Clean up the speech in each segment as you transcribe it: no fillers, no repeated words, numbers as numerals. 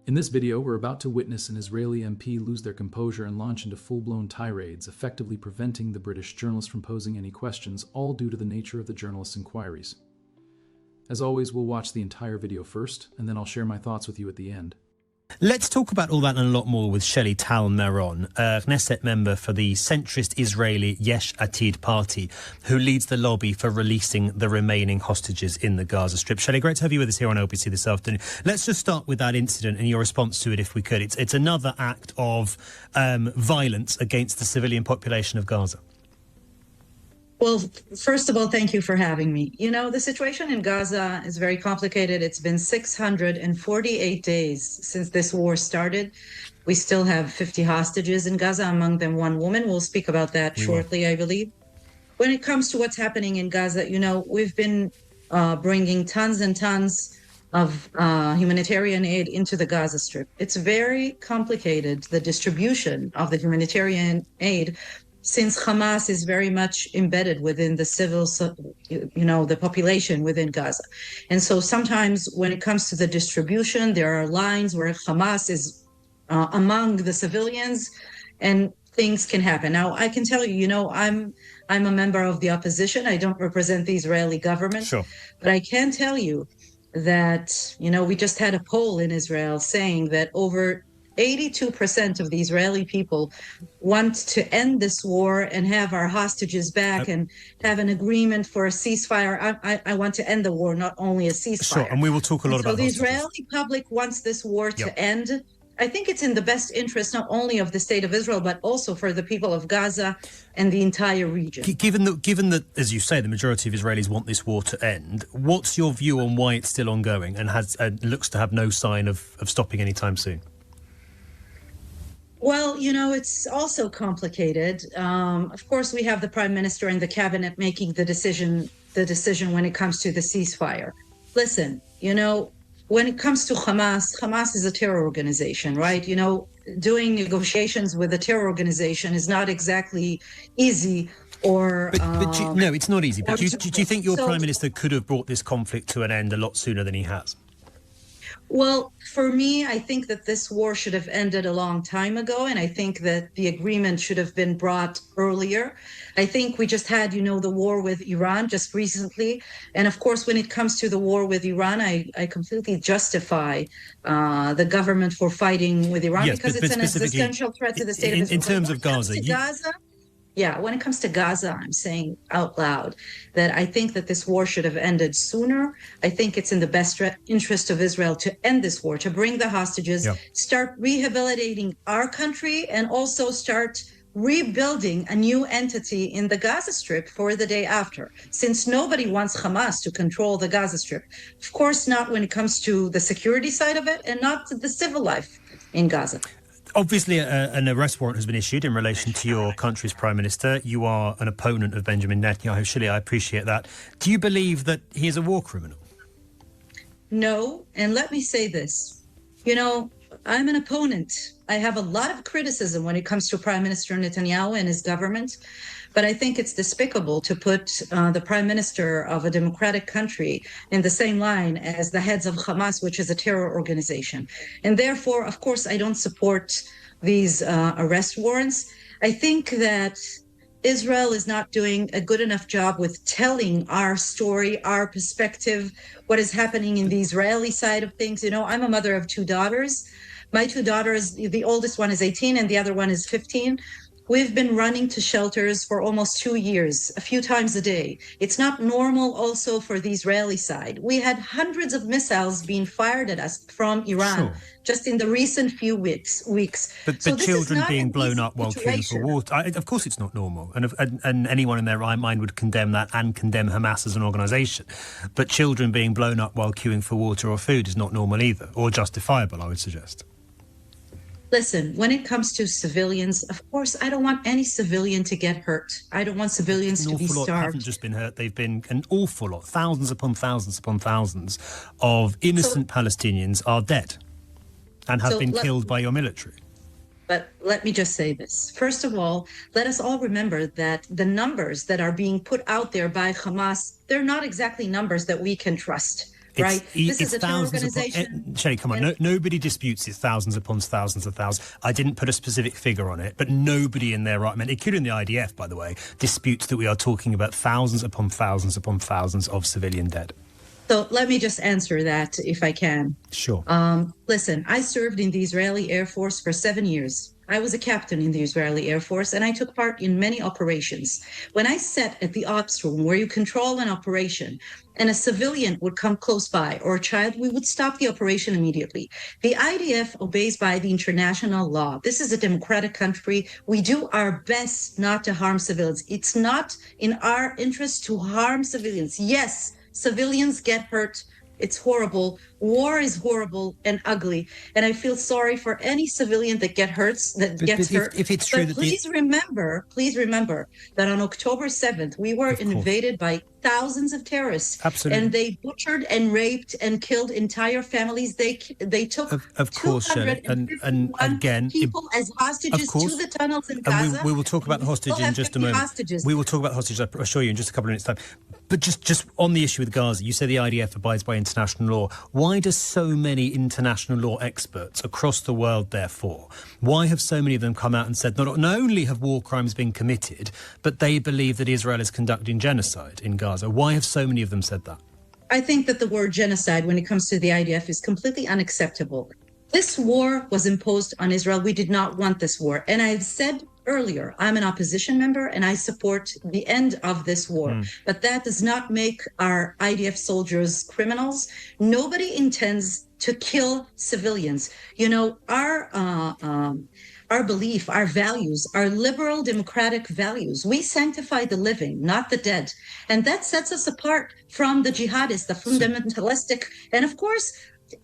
In this video, we're about to witness an Israeli MP lose their composure and launch into full-blown tirades, effectively preventing the British journalist from posing any questions, all due to the nature of the journalist's inquiries. As always, we'll watch the entire video first, and then I'll share my thoughts with you at the end. Let's talk about all that and a lot more with Shelley Tal Meron, a Knesset member for the centrist Israeli Yesh Atid party, who leads the lobby for releasing the remaining hostages in the Gaza Strip. Shelley, great to have you with us here on LBC this afternoon. Let's just start with that incident and your response to it, if we could. It's another act of violence against the civilian population of Gaza. Well, first of all, thank you for having me. You know, the situation in Gaza is very complicated. It's been 648 days since this war started. We still have 50 hostages in Gaza, among them one woman. We'll speak about that shortly, I believe. When it comes to what's happening in Gaza, you know, we've been bringing tons and tons of humanitarian aid into the Gaza Strip. It's very complicated, the distribution of the humanitarian aid, since Hamas is very much embedded within the civil, you know, the population within Gaza. And so sometimes when it comes to the distribution, there are lines where Hamas is among the civilians and things can happen. Now, I can tell you, you know, I'm a member of the opposition. I don't represent the Israeli government. Sure. But I can tell you that, you know, we just had a poll in Israel saying that over 82% of the Israeli people want to end this war and have our hostages back and have an agreement for a ceasefire. I want to end the war, not only a ceasefire. Sure, and we will talk a lot about the hostages. Israeli public wants this war to end. I think it's in the best interest not only of the state of Israel, but also for the people of Gaza and the entire region. Given that, as you say, the majority of Israelis want this war to end, what's your view on why it's still ongoing and looks to have no sign of stopping anytime soon? Well, you know, it's also complicated. Of course, we have the prime minister and the cabinet making the decision when it comes to the ceasefire. Listen, you know, when it comes to Hamas is a terror organization, right? You know, doing negotiations with a terror organization is not exactly easy. No, it's not easy. But do you think your prime minister could have brought this conflict to an end a lot sooner than he has? Well, for me, I think that this war should have ended a long time ago, and I think that the agreement should have been brought earlier. I think we just had, you know, the war with Iran just recently. And of course, when it comes to the war with Iran, I completely justify the government for fighting with Iran because it's an existential threat to the state of Israel. In terms of Gaza, when it comes to Gaza, I'm saying out loud that I think that this war should have ended sooner. I think it's in the best interest of Israel to end this war, to bring the hostages, start rehabilitating our country, and also start rebuilding a new entity in the Gaza Strip for the day after, since nobody wants Hamas to control the Gaza Strip. Of course, not when it comes to the security side of it and not the civil life in Gaza. Obviously, an arrest warrant has been issued in relation to your country's Prime Minister. You are an opponent of Benjamin Netanyahu. Shelley, I appreciate that. Do you believe that he is a war criminal? No, and let me say this. You know, I'm an opponent. I have a lot of criticism when it comes to Prime Minister Netanyahu and his government, but I think it's despicable to put the Prime Minister of a democratic country in the same line as the heads of Hamas, which is a terror organization. And therefore, of course, I don't support these arrest warrants. I think that Israel is not doing a good enough job with telling our story, our perspective, what is happening in the Israeli side of things. You know, I'm a mother of two daughters. My two daughters, the oldest one is 18 and the other one is 15. We've been running to shelters for almost 2 years, a few times a day. It's not normal also for the Israeli side. We had hundreds of missiles being fired at us from Iran just in the recent few weeks. But children being blown up while queuing for water, of course it's not normal. And anyone in their right mind would condemn that and condemn Hamas as an organisation. But children being blown up while queuing for water or food is not normal either, or justifiable, I would suggest. Listen, when it comes to civilians, of course, I don't want any civilian to get hurt. I don't want civilians to be starved. An awful lot haven't just been hurt. They've been an awful lot, thousands upon thousands of innocent Palestinians are dead and have been killed by your military. But let me just say this. First of all, let us all remember that the numbers that are being put out there by Hamas, they're not exactly numbers that we can trust. right? This is It's a terror thousands organization. Shelley, come on. Nobody disputes it's thousands upon thousands of thousands. I didn't put a specific figure on it, but nobody in their right mind, including the IDF, by the way, disputes that we are talking about thousands upon thousands upon thousands of civilian dead. So let me just answer that if I can. Sure. Listen, I served in the Israeli Air Force for 7 years. I was a captain in the Israeli Air Force, and I took part in many operations. When I sat at the ops room where you control an operation and a civilian would come close by or a child, we would stop the operation immediately. The IDF obeys by the international law. This is a democratic country. We do our best not to harm civilians. It's not in our interest to harm civilians. Yes, civilians get hurt. It's horrible. War is horrible and ugly. And I feel sorry for any civilian that gets hurt. If it's true but please remember that on October 7th, we were invaded by thousands of terrorists. Absolutely. And they butchered and raped and killed entire families. They took of course, Shelley. And again, people as hostages to the tunnels in Gaza. And we will talk about the hostage in just a moment. Hostages. We will talk about the hostage, I assure you, in just a couple of minutes' time. But just on the issue with Gaza, you say the IDF abides by international law. Why do so many international law experts across the world, therefore, why have so many of them come out and said not only have war crimes been committed, but they believe that Israel is conducting genocide in Gaza? Why have so many of them said that? I think that the word genocide, when it comes to the IDF, is completely unacceptable. This war was imposed on Israel. We did not want this war. And I've said earlier, I'm an opposition member and I support the end of this war. But that does not make our IDF soldiers criminals. Nobody intends to kill civilians. You know, our belief, our values, our liberal democratic values, we sanctify the living, not the dead. And that sets us apart from the jihadists, the fundamentalistic, and of course,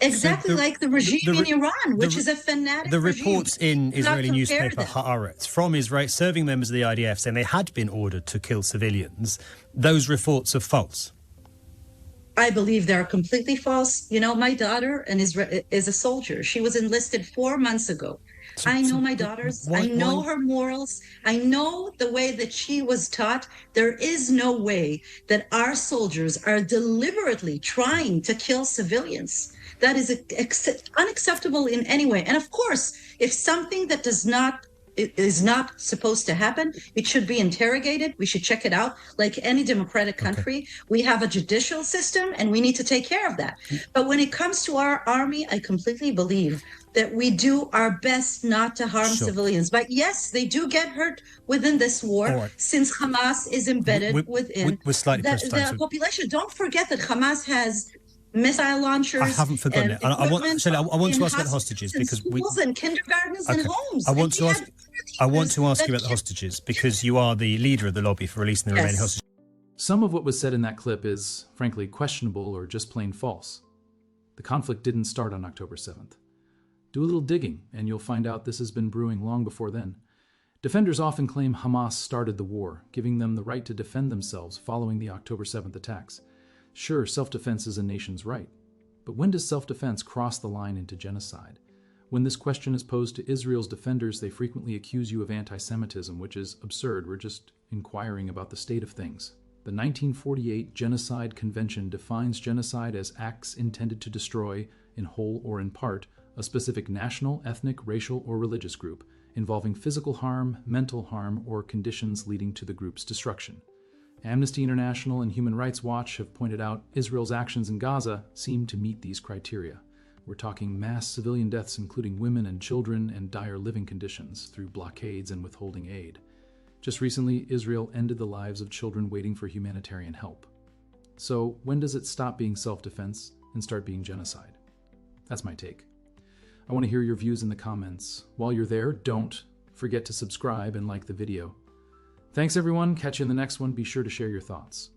exactly like the regime in Iran, which is a fanatic The regime. reports in Israeli newspaper Haaretz from Israel serving members of the IDF saying they had been ordered to kill civilians, those reports are false. I believe they're completely false. You know, my daughter is a soldier. She was enlisted 4 months ago. I know my daughters. I know her morals. I know the way that she was taught. There is no way that our soldiers are deliberately trying to kill civilians. That is unacceptable in any way. And of course, if something that is not supposed to happen, it should be interrogated. We should check it out. Like any democratic country, we have a judicial system and we need to take care of that. But when it comes to our army, I completely believe that we do our best not to harm civilians. But yes, they do get hurt within this war since Hamas is embedded within the population. Don't forget that Hamas has missile launchers. I haven't forgotten it. I want to ask about the hostages because schools and kindergartens and homes. I want to ask you about the hostages because you are the leader of the lobby for releasing the remaining hostages. Some of what was said in that clip is, frankly, questionable or just plain false. The conflict didn't start on October 7th. Do a little digging, and you'll find out this has been brewing long before then. Defenders often claim Hamas started the war, giving them the right to defend themselves following the October 7th attacks. Sure, self-defense is a nation's right. But when does self-defense cross the line into genocide? When this question is posed to Israel's defenders, they frequently accuse you of anti-Semitism, which is absurd. We're just inquiring about the state of things. The 1948 Genocide Convention defines genocide as acts intended to destroy, in whole or in part, a specific national, ethnic, racial, or religious group, involving physical harm, mental harm, or conditions leading to the group's destruction. Amnesty International and Human Rights Watch have pointed out Israel's actions in Gaza seem to meet these criteria. We're talking mass civilian deaths, including women and children, and dire living conditions through blockades and withholding aid. Just recently, Israel ended the lives of children waiting for humanitarian help. So when does it stop being self-defense and start being genocide? That's my take. I want to hear your views in the comments. While you're there, don't forget to subscribe and like the video. Thanks everyone, catch you in the next one. Be sure to share your thoughts.